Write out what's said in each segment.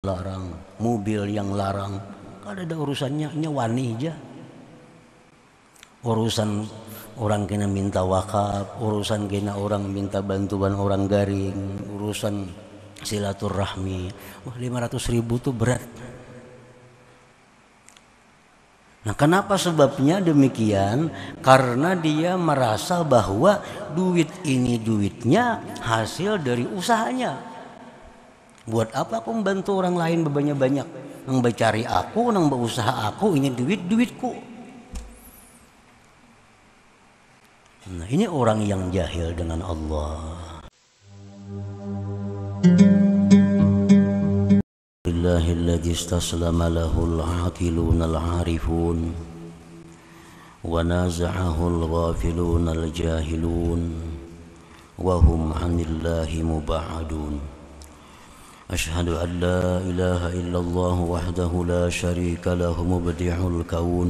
larang, mobil yang larang, kada ada urusannya, wani aja. Urusan orang kena minta wakaf, urusan kena orang minta bantuan orang garing, urusan silaturahmi. Wah, 500.000 tuh berat. Nah, kenapa sebabnya demikian? Karena dia merasa bahwa duit ini duitnya hasil dari usahanya. Buat apa aku membantu orang lain banyak-banyak? Nang cari aku, nang berusaha aku, ini duitku. Nah, ini orang yang jahil dengan Allah. Billahilladzi istaslama lahul aqilun al-arifun wa naza'ahu al-ghafilun al-jahilun wa hum 'anillahi mub'adun. أشهد أن لا إله إلا الله وحده لا شريك له مبدع الكون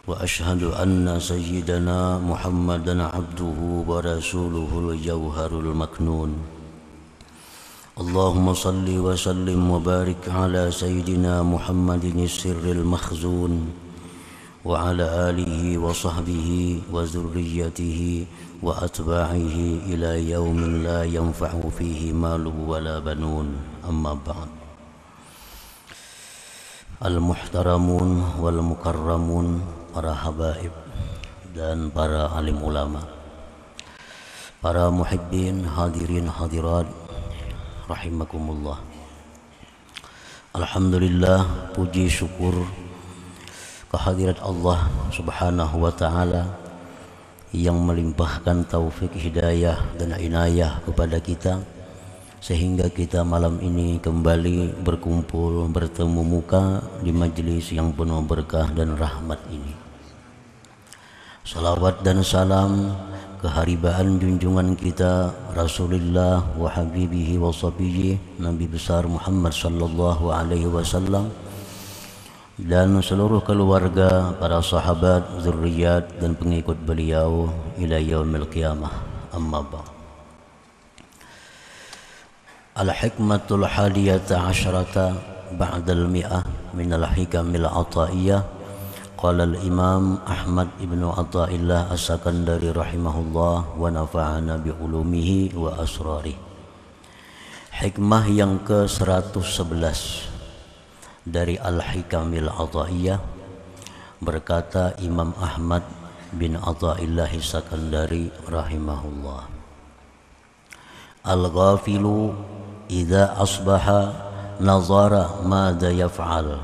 وأشهد أن سيدنا محمدا عبده ورسوله الجوهر المكنون اللهم صل وسلم وبارك على سيدنا محمد السر المخزون وعلى آله وصحبه وذريته وأتباعه إلى يوم لا ينفع فيه مال ولا بنون أما بعد المحترمون والمكرمون para habaib dan para alim ulama, para muhibbin hadirin hadirat rahimakumullah. Alhamdulillah, puji syukur kehadirat Allah subhanahu wa ta'ala yang melimpahkan taufik hidayah dan inayah kepada kita sehingga kita malam ini kembali berkumpul bertemu muka di majlis yang penuh berkah dan rahmat ini. Salawat dan salam keharibaan junjungan kita Rasulullah wa habibihi wa sabihi Nabi besar Muhammad sallallahu alaihi wasallam dan seluruh keluarga, para sahabat, zurriyat dan pengikut beliau ila yaumil qiyamah. Amma ba'd. Al-hikmatul hadiyata asyrata ba'dal mi'ah min al-hikamil ataiyah. Qala al-imam Ahmad ibnu Athaillah as-Sakandari rahimahullah wa nafa'ana bi ulumihi wa asrarih. Hikmah yang ke-111 dari Al-Hikamil Athaiyah, berkata Imam Ahmad bin Athaillah Sakandari rahimahullah, al-ghafilu idza asbaha nazara madza yaf'al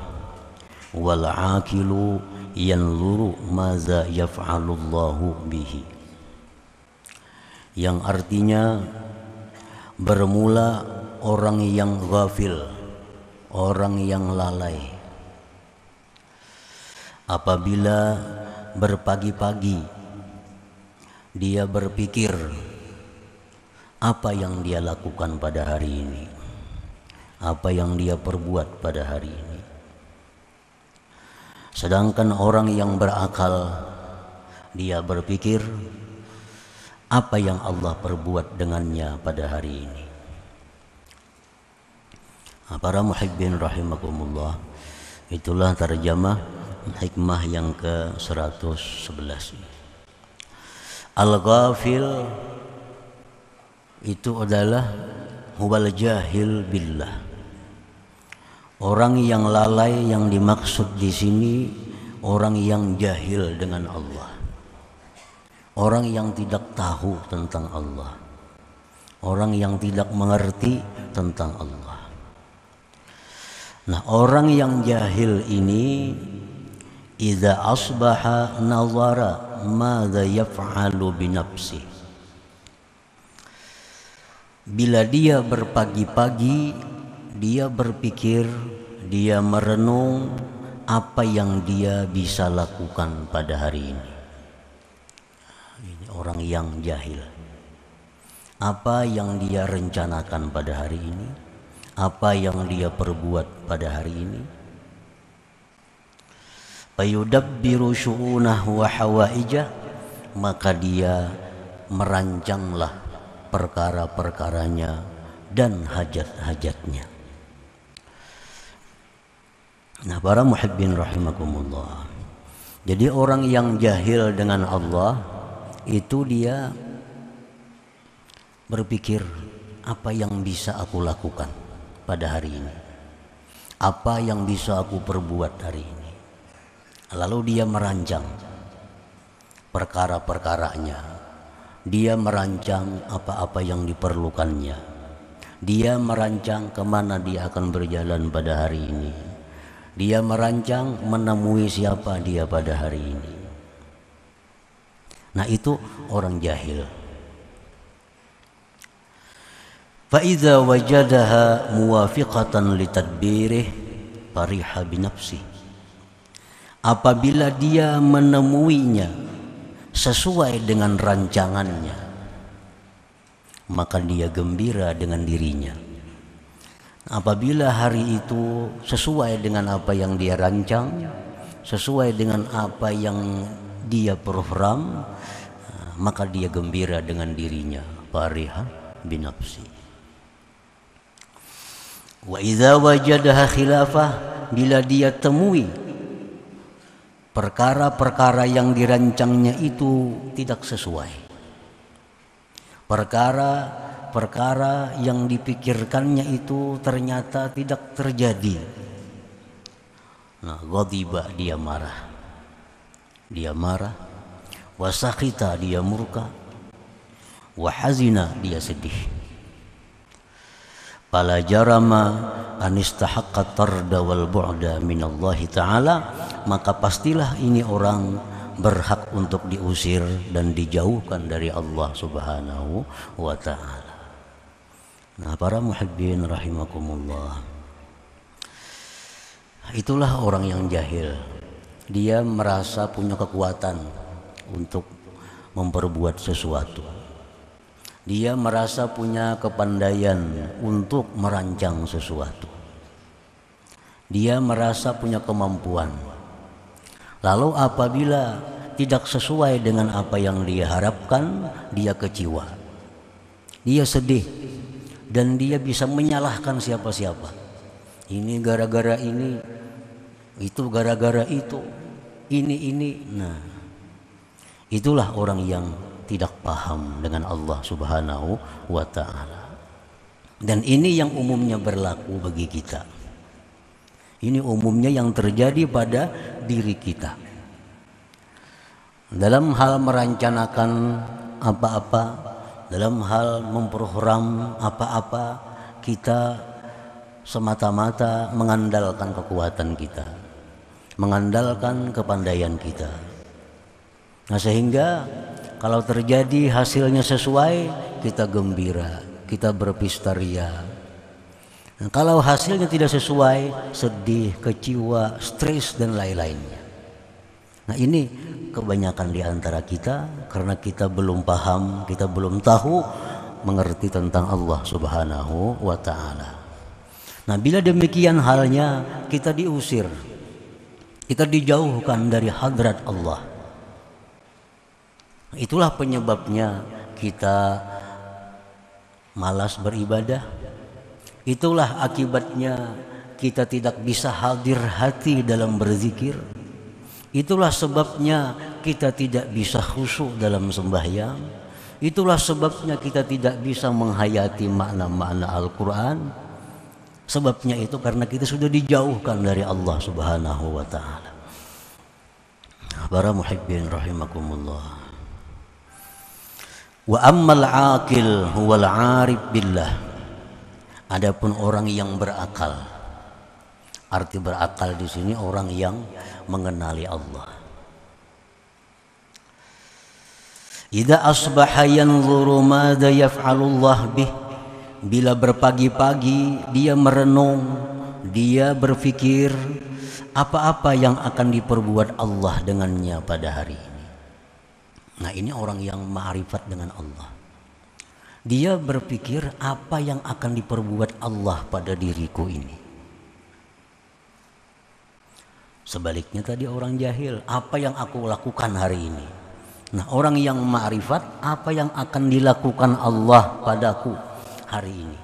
wal 'aqilu yanzuru madza yaf'alullahu bihi, yang artinya bermula orang yang ghafil, orang yang lalai apabila berpagi-pagi dia berpikir apa yang dia lakukan pada hari ini, apa yang dia perbuat pada hari ini. Sedangkan orang yang berakal dia berpikir apa yang Allah perbuat dengannya pada hari ini. Para muhibbin rahimakumullah, itulah terjemah hikmah yang ke-111. Al-ghafil itu adalah huwal jahil billah. Orang yang lalai yang dimaksud di sini orang yang jahil dengan Allah. Orang yang tidak tahu tentang Allah. Orang yang tidak mengerti tentang Allah. Nah, orang yang jahil ini idza asbaha nazara madza yaf'alu bi nafsi. Bila dia berpagi-pagi, dia berpikir, dia merenung apa yang dia bisa lakukan pada hari ini. Ini orang yang jahil. Apa yang dia rencanakan pada hari ini? Apa yang dia perbuat pada hari ini? Fayudabbiru syu'unahu wa hawaijah, maka dia merancanglah perkara-perkaranya dan hajat-hajatnya. Nah, para muhibbin rahimakumullah. Jadi orang yang jahil dengan Allah itu dia berpikir, apa yang bisa aku lakukan pada hari ini? Apa yang bisa aku perbuat hari ini? Lalu dia merancang perkara-perkaranya. Dia merancang apa-apa yang diperlukannya. Dia merancang kemana dia akan berjalan pada hari ini. Dia merancang menemui siapa dia pada hari ini. Nah, itu orang jahil. Fa'idza wajadaha muwafiqatan litadbirih fariha binafsih. Apabila dia menemuinya sesuai dengan rancangannya, maka dia gembira dengan dirinya. Apabila hari itu sesuai dengan apa yang dia rancang, sesuai dengan apa yang dia program, maka dia gembira dengan dirinya. Fariha binafsi. Wa idza wajadaha khilafah, bila dia temui perkara-perkara yang dirancangnya itu tidak sesuai, perkara yang dipikirkannya itu ternyata tidak terjadi. Nah, ghadiba, dia marah, wasakhita, dia murka, wahazina, dia sedih. Fala jarama anistahaqqa tarda wal bu'da minallahi ta'ala, maka pastilah ini orang berhak untuk diusir dan dijauhkan dari Allah Subhanahu wa ta'ala. Nah, para muhibbin rahimakumullah, itulah orang yang jahil. Dia merasa punya kekuatan untuk memperbuat sesuatu. Dia merasa punya kepandaian untuk merancang sesuatu. Dia merasa punya kemampuan. Lalu apabila tidak sesuai dengan apa yang dia harapkan, dia kecewa, dia sedih, dan dia bisa menyalahkan siapa-siapa. Ini gara-gara ini, itu gara-gara itu, ini. Nah, itulah orang yang tidak paham dengan Allah Subhanahu wa ta'ala. Dan ini yang umumnya berlaku bagi kita. Ini umumnya yang terjadi pada diri kita. Dalam hal merencanakan apa-apa, dalam hal memprogram apa-apa, kita semata-mata mengandalkan kekuatan kita, mengandalkan kepandaian kita. Nah, sehingga kalau terjadi hasilnya sesuai, kita gembira, kita berpesta ria. Nah, kalau hasilnya tidak sesuai, sedih, kecewa, stres, dan lain-lainnya. Nah, ini kebanyakan di antara kita karena kita belum paham, kita belum tahu, mengerti tentang Allah Subhanahu wa ta'ala. Nah, bila demikian halnya, kita diusir, kita dijauhkan dari hadrat Allah. Itulah penyebabnya kita malas beribadah. Itulah akibatnya kita tidak bisa hadir hati dalam berzikir. Itulah sebabnya kita tidak bisa khusyuk dalam sembahyang. Itulah sebabnya kita tidak bisa menghayati makna-makna Al-Quran. Sebabnya itu karena kita sudah dijauhkan dari Allah Subhanahu wa ta'ala. Para muhibbin rahimakumullah. Wa ammal aqil huwal arif billah. Adapun orang yang berakal, arti berakal di sini orang yang mengenali Allah. Idza asbaha yanzuru madza yaf'alullah bih. Bila berpagi-pagi dia merenung, dia berpikir apa-apa yang akan diperbuat Allah dengannya pada hari ini. Nah, ini orang yang ma'rifat dengan Allah. Dia berpikir apa yang akan diperbuat Allah pada diriku ini. Sebaliknya tadi orang jahil, apa yang aku lakukan hari ini. Nah, orang yang ma'rifat, apa yang akan dilakukan Allah padaku hari ini.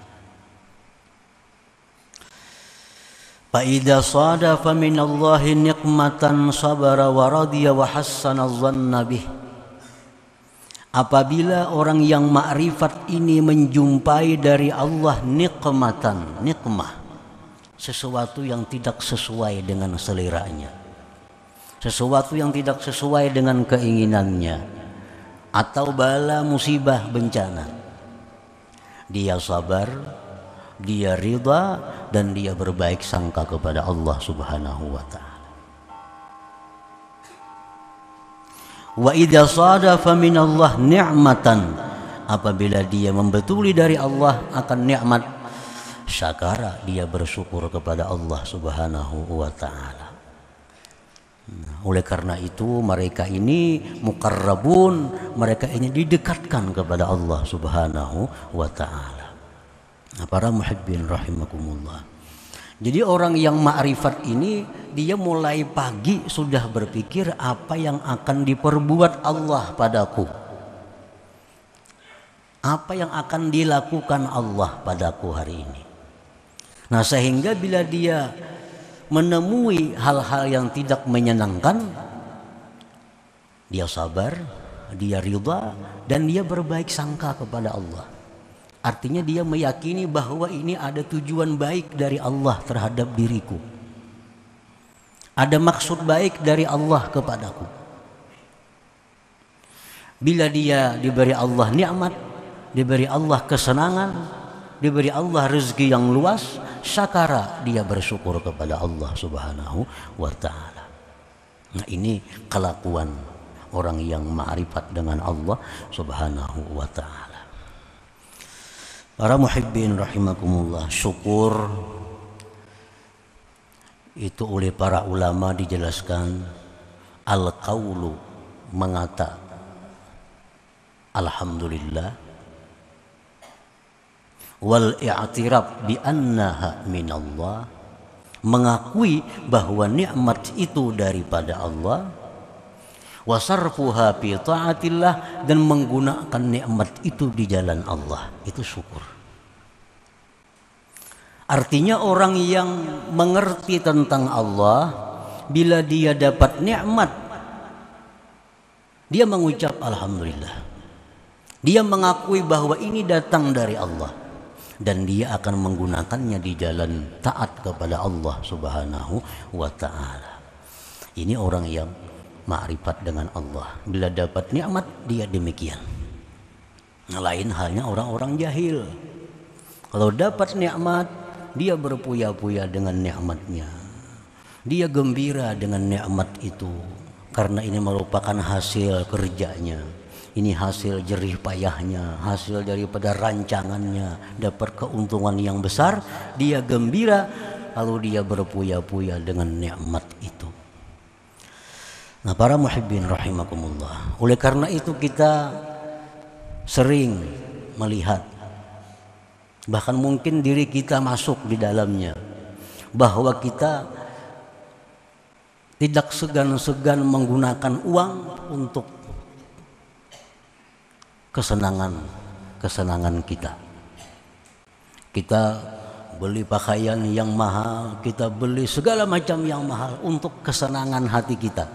Fa idza sadafa minallahi niqmatan sabara wa radiya wa hassana dhanna bih. Apabila orang yang ma'rifat ini menjumpai dari Allah nikmatan, nikmah, sesuatu yang tidak sesuai dengan seleranya, sesuatu yang tidak sesuai dengan keinginannya, atau bala musibah bencana, dia sabar, dia ridha, dan dia berbaik sangka kepada Allah Subhanahu wa ta'ala. Wa idza sadafa minallah ni'matan, apabila dia membetuli dari Allah akan nikmat, syakara, dia bersyukur kepada Allah Subhanahu wa ta'ala. Oleh karena itu mereka ini muqarrabun, mereka ini didekatkan kepada Allah Subhanahu wa ta'ala. Para muhibbin rahimakumullah. Jadi orang yang ma'rifat ini, dia mulai pagi sudah berpikir apa yang akan diperbuat Allah padaku, apa yang akan dilakukan Allah padaku hari ini. Nah, sehingga bila dia menemui hal-hal yang tidak menyenangkan, dia sabar, dia ridha, dan dia berbaik sangka kepada Allah. Artinya dia meyakini bahwa ini ada tujuan baik dari Allah terhadap diriku, ada maksud baik dari Allah kepadaku. Bila dia diberi Allah nikmat, diberi Allah kesenangan, diberi Allah rezeki yang luas, syakara, dia bersyukur kepada Allah Subhanahu wa ta'ala. Nah, ini kelakuan orang yang ma'rifat dengan Allah Subhanahu wa ta'ala. Para muhibbin rahimakumullah, syukur itu oleh para ulama dijelaskan al-qaulu, mengata alhamdulillah, wal i'tiraf bi annaha minallah, mengakui bahwa nikmat itu daripada Allah, wa sarfuha fi ta'atillah, dan menggunakan nikmat itu di jalan Allah, itu syukur. Artinya orang yang mengerti tentang Allah, bila dia dapat nikmat, dia mengucap alhamdulillah, dia mengakui bahwa ini datang dari Allah, dan dia akan menggunakannya di jalan taat kepada Allah Subhanahu wa ta'ala. Ini orang yang ma'rifat dengan Allah. Bila dapat nikmat, dia demikian. Nah, lain halnya orang-orang jahil. Kalau dapat nikmat, dia berpuya-puya dengan nikmatnya, dia gembira dengan nikmat itu, karena ini merupakan hasil kerjanya, ini hasil jerih payahnya, hasil daripada rancangannya, dapat keuntungan yang besar, dia gembira, lalu dia berpuya-puya dengan nikmat itu. Nah, para muhibbin rahimakumullah, oleh karena itu kita sering melihat, bahkan mungkin diri kita masuk di dalamnya, bahwa kita tidak segan-segan menggunakan uang untuk kesenangan kita. Kita beli pakaian yang mahal, kita beli segala macam yang mahal untuk kesenangan hati kita,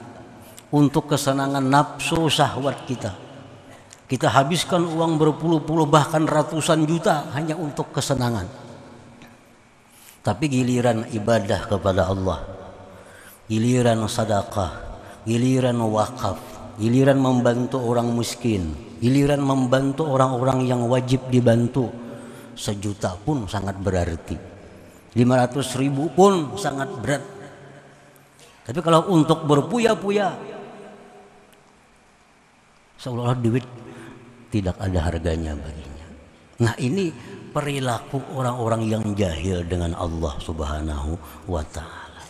untuk kesenangan nafsu syahwat kita. Kita habiskan uang berpuluh-puluh bahkan ratusan juta hanya untuk kesenangan. Tapi giliran ibadah kepada Allah, giliran sedekah, giliran wakaf, giliran membantu orang miskin, giliran membantu orang-orang yang wajib dibantu, 1 juta pun sangat berarti, 500.000 pun sangat berat. Tapi kalau untuk berpuya-puya, seolah-olah duit tidak ada harganya baginya. Nah, ini perilaku orang-orang yang jahil dengan Allah Subhanahu wa ta'ala.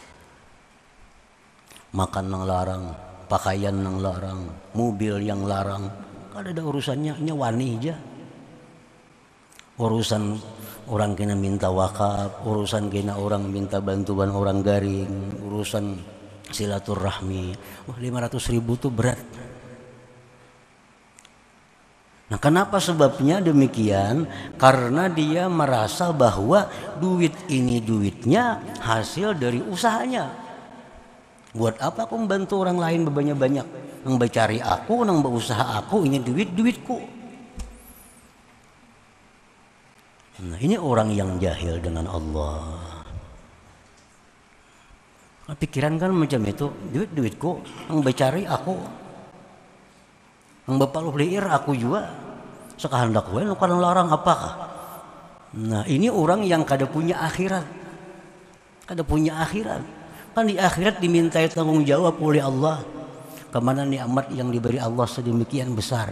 Makan yang larang, pakaian yang larang, mobil yang larang, kada ada urusannya, wani aja. Urusan orang kena minta wakaf, urusan kena orang minta bantuan orang garing, urusan silaturahmi. 500.000 tuh berat. Nah, kenapa sebabnya demikian? Karena dia merasa bahwa duit ini duitnya hasil dari usahanya. Buat apa aku membantu orang lain banyak-banyak? Nang cari aku, nang berusaha aku, ini duitku. Nah, ini orang yang jahil dengan Allah. Pikiran kan macam itu, duitku, nang cari aku, nang bapak liir aku juga. Sekahendak we nu kana larang apakah? Nah, ini orang yang kada punya akhirat. Kada punya akhirat. Kan di akhirat dimintai tanggung jawab oleh Allah. Kemana nikmat yang diberi Allah sedemikian besar?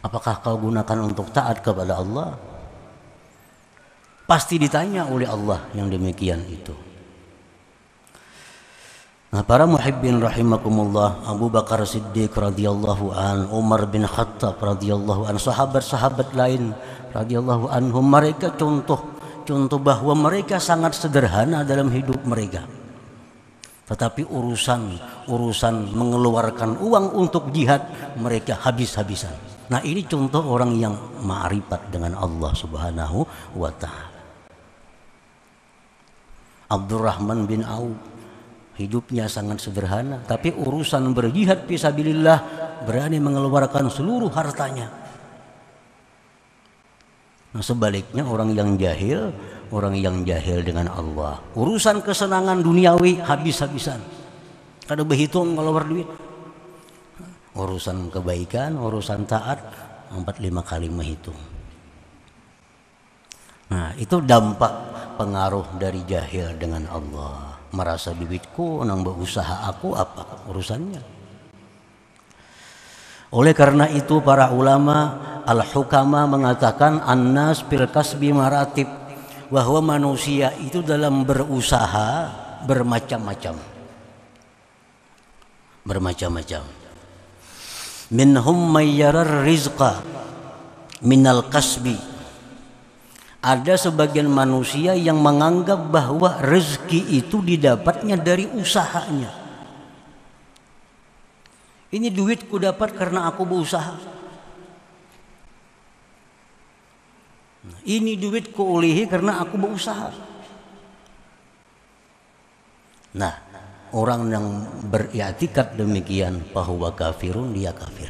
Apakah kau gunakan untuk taat kepada Allah? Pasti ditanya oleh Allah yang demikian itu. Nah, para muhibbin rahimakumullah, Abu Bakar Siddiq radhiyallahu an, Umar bin Khattab radhiyallahu an, sahabat-sahabat lain radhiyallahu anhum, mereka contoh bahwa mereka sangat sederhana dalam hidup mereka. Tetapi urusan mengeluarkan uang untuk jihad mereka habis-habisan. Nah, ini contoh orang yang ma'rifat dengan Allah Subhanahu wa taala. Abdurrahman bin Auf hidupnya sangat sederhana, tapi urusan berjihad fisabilillah berani mengeluarkan seluruh hartanya. Nah, sebaliknya orang yang jahil dengan Allah, urusan kesenangan duniawi habis-habisan, kada berhitung ngeluar duit. Urusan kebaikan, urusan taat 4-5 kali menghitung. Nah, itu dampak pengaruh dari jahil dengan Allah. Merasa duitku nang berusaha aku apa urusannya. Oleh karena itu para ulama al-hukama mengatakan annas fil kasbi maratib, bahwa manusia itu dalam berusaha bermacam-macam. Minhum may yarar rizqa minal kasbi. Ada sebagian manusia yang menganggap bahwa rezeki itu didapatnya dari usahanya. Ini duitku dapat karena aku berusaha. Ini duitku ulihi karena aku berusaha. Nah, orang yang beriktikad demikian bahwa kafirun, dia kafir.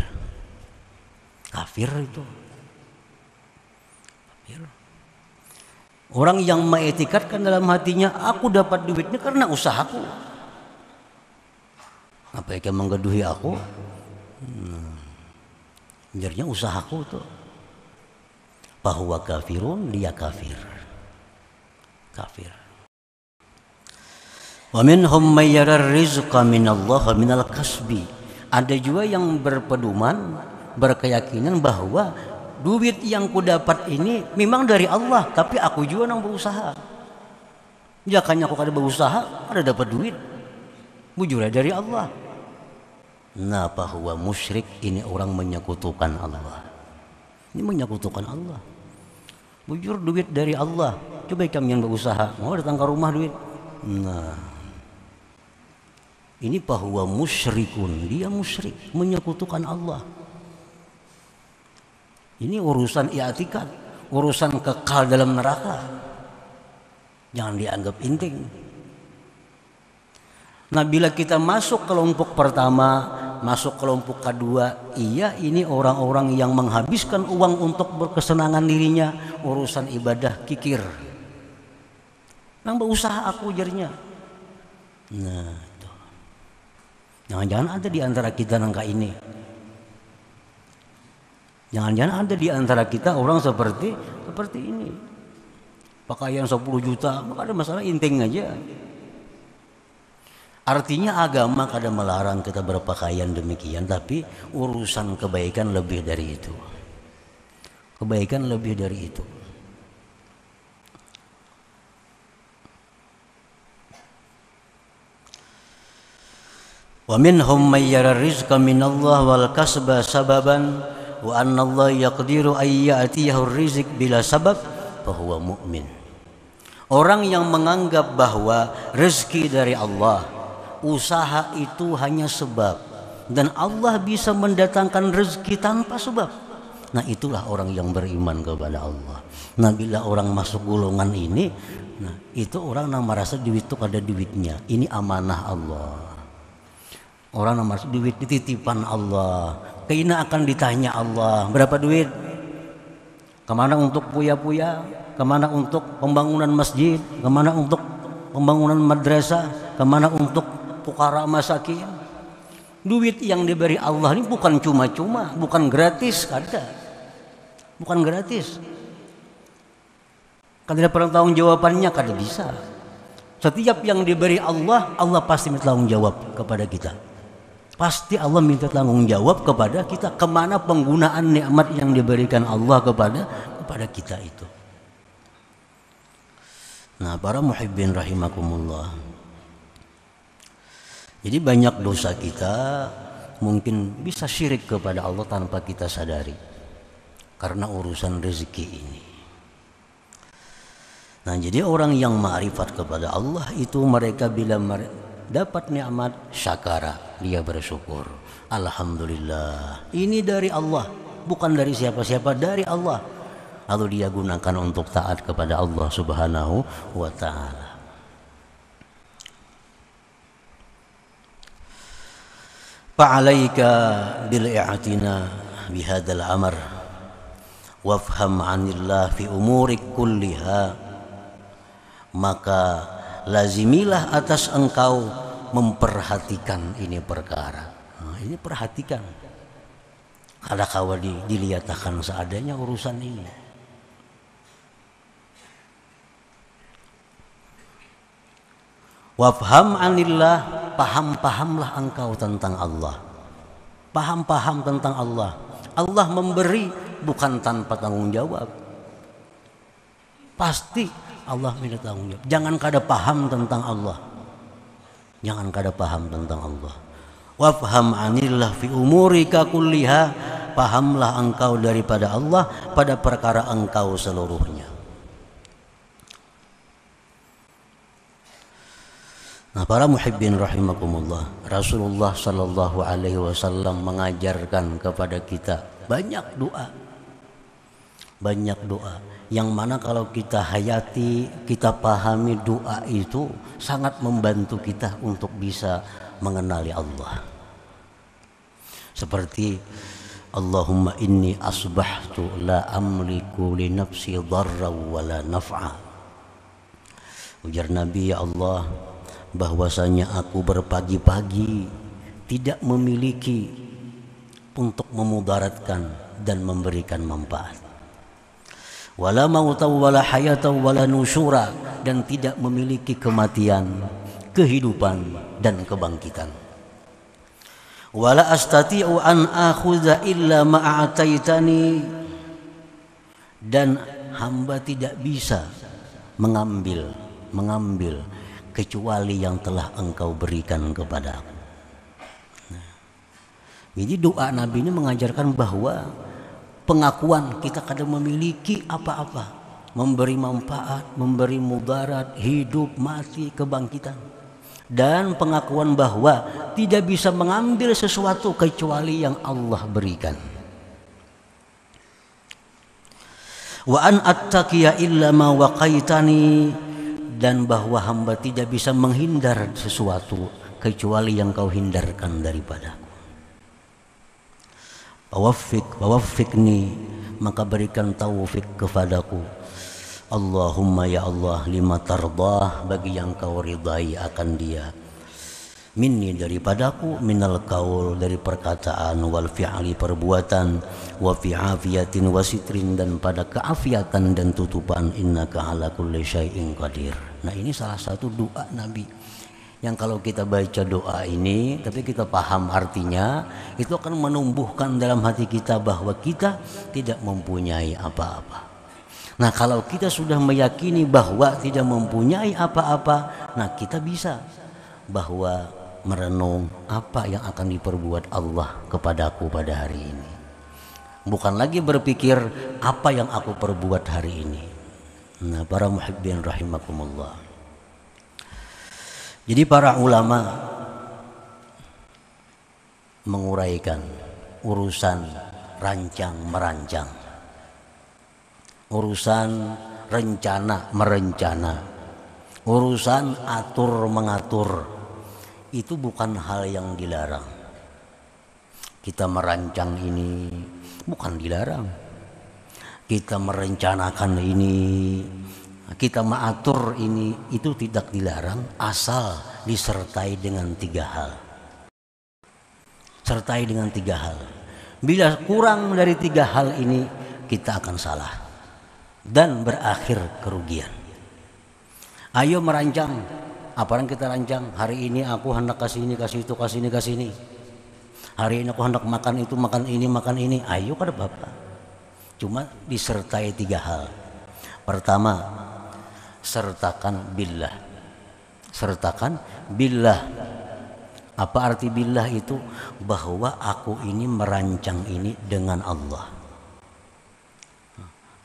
Kafir itu. Kafir. Orang yang mengetikatkan dalam hatinya, aku dapat duitnya karena usahaku. Apa yang menggeduhi aku? Biarnya usahaku tuh. Bahwa kafirun, dia kafir. Kafir. Wa minhum may yarar rizqa minallah minal kasbi. Ada juga yang berpedoman, berkeyakinan bahwa duit yang ku dapat ini memang dari Allah, tapi aku juga nang berusaha. Jakanya aku kada berusaha, ada dapat duit. Bujurnya dari Allah. Nah, bahwa musyrik ini orang menyekutukan Allah. Ini menyekutukan Allah. Bujur duit dari Allah. Coba kamu yang berusaha, mau datang ke rumah duit. Nah, ini bahwa musyrikun, dia musyrik, menyekutukan Allah. Ini urusan i'tikad, urusan kekal dalam neraka. Jangan dianggap penting. Nah, bila kita masuk kelompok pertama, masuk kelompok kedua, iya ini orang-orang yang menghabiskan uang untuk berkesenangan dirinya, urusan ibadah kikir. Nang berusaha aku jarinya. Nah, itu. Jangan-jangan ada di antara kita nangka ini. Jangan-jangan ada di antara kita orang seperti ini. Pakaian 10 juta, maka ada masalah inting aja. Artinya agama kada melarang kita berpakaian demikian, tapi urusan kebaikan lebih dari itu. Kebaikan lebih dari itu. Wa minhum may yara rizqa minallah wal kasba sababan wa anna Allah yaqdiru ay ya'tiyahu rizq bila sabab fahuwa mu'min. Orang yang menganggap bahwa rezeki dari Allah, usaha itu hanya sebab, dan Allah bisa mendatangkan rezeki tanpa sebab. Nah itulah orang yang beriman kepada Allah. Nah bila orang masuk golongan ini, nah itu orang yang merasa duit itu ada duitnya. Ini amanah Allah. Orang yang merasa duit titipan Allah. Kayaknya akan ditanya Allah, berapa duit? Kemana untuk puya-puya? Kemana untuk pembangunan masjid? Kemana untuk pembangunan madrasah? Kemana untuk fukara masakin? Duit yang diberi Allah ini bukan cuma-cuma, bukan gratis, kada. Bukan gratis. Kada pernah tanggung jawabannya, kada bisa. Setiap yang diberi Allah, Allah pasti minta tanggung jawab kepada kita. Pasti Allah minta tanggung jawab kepada kita kemana penggunaan nikmat yang diberikan Allah kepada kita itu. Nah, para muhibbin rahimakumullah. Jadi banyak dosa kita mungkin bisa syirik kepada Allah tanpa kita sadari karena urusan rezeki ini. Nah, jadi orang yang ma'rifat kepada Allah itu mereka bila dapat nikmat syakara, dia bersyukur. Alhamdulillah, ini dari Allah, bukan dari siapa-siapa, dari Allah. Lalu dia gunakan untuk taat kepada Allah Subhanahu wa ta'ala. Fa'alaika bil'i'tina bihadzal amr wafham 'anillah fi umurik kulliha. Maka lazimilah atas engkau memperhatikan ini perkara. Nah, ini perhatikan. Kada kawa dilihatkan seadanya urusan ini. Wafham anillah, paham-pahamlah engkau tentang Allah. Paham-paham tentang Allah. Allah memberi bukan tanpa tanggung jawab. Pasti Allah minta tanggung jawab. Jangan kada paham tentang Allah. Jangan kada paham tentang Allah. Wafham anillah fi umurika kulliha, pahamlah engkau daripada Allah pada perkara engkau seluruhnya. Nah, para muhibbin rahimakumullah, Rasulullah sallallahu alaihi wasallam mengajarkan kepada kita banyak doa. Banyak doa yang mana kalau kita hayati, kita pahami, doa itu sangat membantu kita untuk bisa mengenali Allah. Seperti Allahumma inni asbahtu la amliku li nafsi dharra wa la naf'a. Ujar Nabi, ya Allah, bahwasanya aku berpagi-pagi tidak memiliki untuk memudaratkan dan memberikan manfaat. Wala mauta wala hayata wala nusyura, dan tidak memiliki kematian, kehidupan dan kebangkitan. Wala astati'u an akhudha illa ma a'taitani, dan hamba tidak bisa mengambil kecuali yang telah engkau berikan kepadaku. Nah, jadi doa Nabi ini mengajarkan bahwa pengakuan kita kadang memiliki apa-apa, memberi manfaat, memberi mudarat, hidup, mati, kebangkitan, dan pengakuan bahwa tidak bisa mengambil sesuatu kecuali yang Allah berikan. Wa an attaqiya illa ma waqaitani, dan bahwa hamba tidak bisa menghindar sesuatu kecuali yang kau hindarkan daripadaku. Waffiqni, maka berikan taufik kepadaku. Allahumma ya Allah, lima tardah, bagi yang kau ridai akan dia. Minni, daripadaku, minal qaul, dari perkataan, wal fi'li, perbuatan, wa fi afiyatin wa sitrin, dan pada keafiatan dan tutupan, innaka ala kulli syai'in qadir. Nah, ini salah satu doa Nabi yang kalau kita baca doa ini tapi kita paham artinya, itu akan menumbuhkan dalam hati kita bahwa kita tidak mempunyai apa-apa. Nah, kalau kita sudah meyakini bahwa tidak mempunyai apa-apa, nah kita bisa bahwa merenung apa yang akan diperbuat Allah kepadaku pada hari ini. Bukan lagi berpikir apa yang aku perbuat hari ini. Nah, para muhibbin rahimakumullah. Jadi para ulama menguraikan urusan rancang merancang, urusan rencana merencana, urusan atur mengatur, itu bukan hal yang dilarang. Kita merancang ini bukan dilarang. Kita merencanakan ini, kita mengatur ini, itu tidak dilarang asal disertai dengan 3 hal. Sertai dengan 3 hal. Bila kurang dari 3 hal ini, kita akan salah dan berakhir kerugian. Ayo merancang. Apa yang kita rancang? Hari ini aku hendak kasih ini, kasih itu, kasih ini, kasih ini. Hari ini aku hendak makan itu, makan ini, makan ini. Ayo kada Bapak. Cuma disertai 3 hal. Pertama, sertakan billah. Sertakan billah. Apa arti billah itu? Bahwa aku ini merancang ini dengan Allah.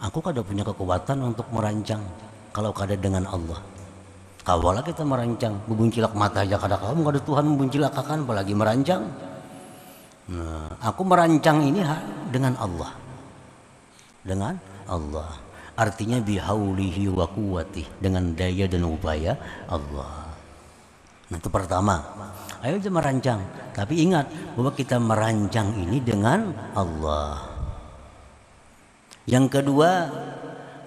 Aku kada punya kekuatan untuk merancang kalau kada dengan Allah. Kawalah kita merancang, membuncilak mata aja kada kamu, kada Tuhan membuncilakakan apalagi merancang. Nah, aku merancang ini dengan Allah. Dengan Allah. Artinya bihaulihi wa quwwatih, dengan daya dan upaya Allah. Nah, itu pertama. Ayo kita merancang, tapi ingat bahwa kita merancang ini dengan Allah. Yang kedua,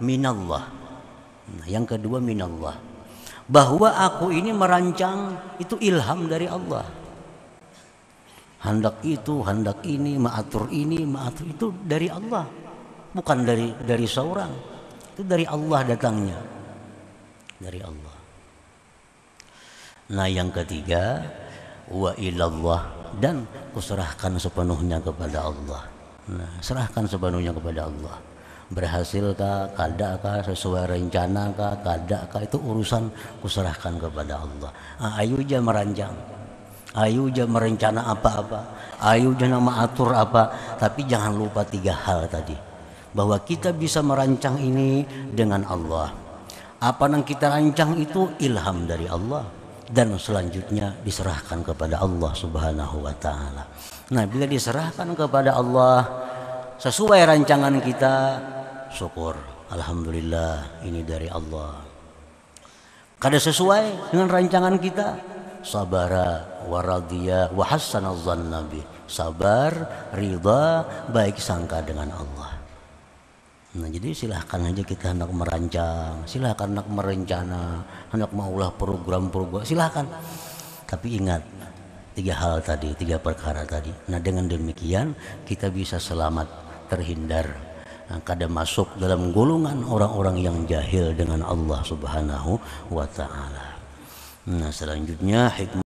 minallah. Nah, yang kedua minallah. Bahwa aku ini merancang itu ilham dari Allah. Hendak itu, hendak ini, mengatur itu dari Allah. Bukan dari seorang. Itu dari Allah datangnya. Dari Allah. Nah, yang ketiga, wa ilallah, dan kuserahkan sepenuhnya kepada Allah. Nah, serahkan sepenuhnya kepada Allah. Berhasilkah, kadakah, sesuai rencana kadakah, itu urusan kuserahkan kepada Allah. Ayo aja merancang, ayo aja merencana apa-apa, ayo aja nama atur apa, tapi jangan lupa 3 hal tadi, bahwa kita bisa merancang ini dengan Allah. Apa yang kita rancang itu ilham dari Allah, dan selanjutnya diserahkan kepada Allah Subhanahu wa ta'ala. Nah, bila diserahkan kepada Allah sesuai rancangan kita, syukur, alhamdulillah ini dari Allah. Kada sesuai dengan rancangan kita, sabara wa radiya wa hassana dzanna bi, sabar, ridha, baik sangka dengan Allah. Nah, jadi silahkan aja kita hendak merancang, silahkan hendak merencana, hendak maulah program-program, silahkan. Tapi ingat 3 hal tadi, 3 perkara tadi. Nah, dengan demikian kita bisa selamat, terhindar, kada masuk dalam golongan orang-orang yang jahil dengan Allah Subhanahu wa ta'ala. Nah, selanjutnya hikmah